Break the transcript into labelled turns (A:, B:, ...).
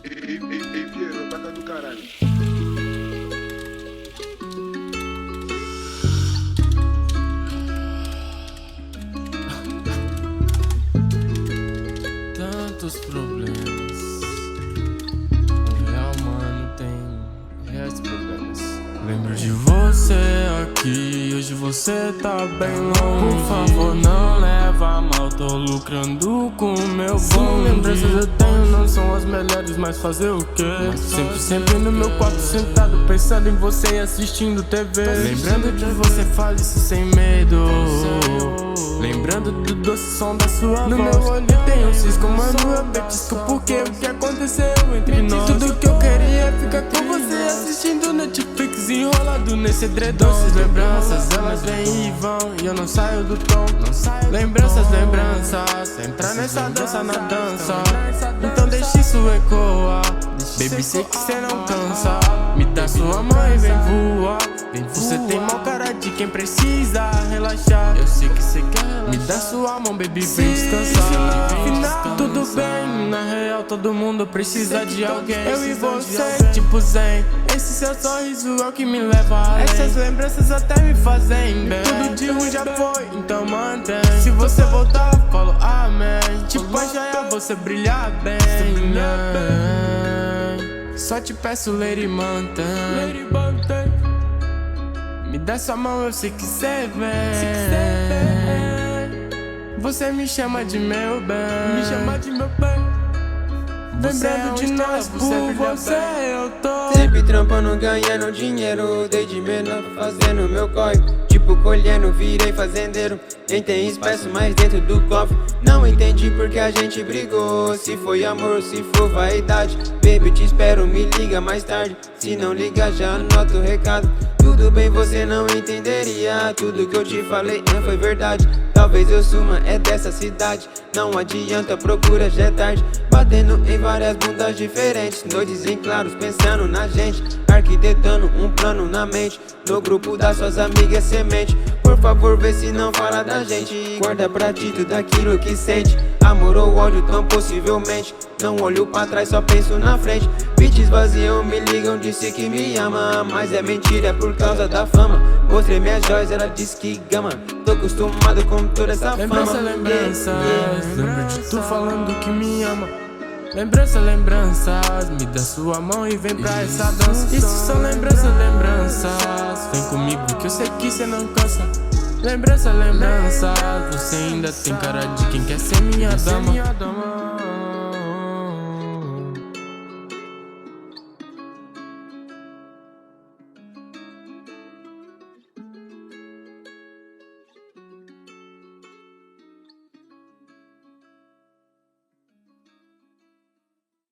A: Ei, Piero, bata do caralho.
B: Tantos problemas. O real mano tem reais problemas. Lembro de você aqui, hoje você tá bem longe. Por favor, não leva a mal, tô lucrando com o meu bonde. Sim, lembranças eu tenho, não são as melhores, mas fazer o quê? Sempre no meu quarto sentado, pensando em você e assistindo TV. Lembrando de você, fale isso sem medo. Lembrando do doce som da sua voz. No meu olho tem um cisco, mano, eu petisco porque o que aconteceu entre nós. Tudo que eu queria é ficar com você assistindo Netflix, enrolado nesse edredom. Doces lembranças, elas vêm e vão e eu não saio do tom. Lembranças, entra nessa dança na dança. Então deixa isso ecoar. Baby, sei que cê não cansa. Me dá sua mão e vem voar. Você tem mó cara de quem precisa relaxar. Eu sei que cê quer relaxar. Me dá sua mão, baby, vem descansar. Final, tudo bem, na real todo mundo precisa de alguém. Eu e você, tipo zen. Esse seu sorriso é o que me leva além. Essas lembranças até me fazem bem. Tudo de ruim já foi, então mantém. Se você voltar, falo amém. Tipo a joia, você brilha bem. Só te peço, lady, mantém. Me dá sua mão, eu sei que cê vem. Você me chama de meu bem. Lembrando de nós, por você eu tô.
C: Sempre trampando, ganhando dinheiro. Desde menor fazendo meu corre. Tipo colhendo, virei fazendeiro. Nem tem espaço mais dentro do cofre. Não entendi porque a gente brigou. Se foi amor, se for vaidade. Baby, te espero, me liga mais tarde. Se não liga, já anota o recado. Tudo bem, você não entenderia. Tudo que eu te falei foi verdade. Talvez eu suma, é dessa cidade. Não adianta, procura, já é tarde. Batendo em várias bundas diferentes. Noites em claros, pensando na gente. Arquitetando um plano na mente. No grupo das suas amigas semente. Por favor, vê se não fala da gente. Guarda pra ti tudo aquilo que sente. Amor ou ódio, tão possivelmente. Não olho pra trás, só penso na frente. Beats vaziam, me ligam, disse que me ama. Mas é mentira, é por causa da fama. Mostrei minhas joias, ela disse que gama. Tô acostumado com toda essa fama.
B: Lembranças, lembro de tu falando que me ama. Lembranças, me dá sua mão e vem pra essa dança. Isso são lembranças. Vem comigo que eu sei que cê não cansa. Lembranças, você ainda tem cara de quem quer ser minha dama.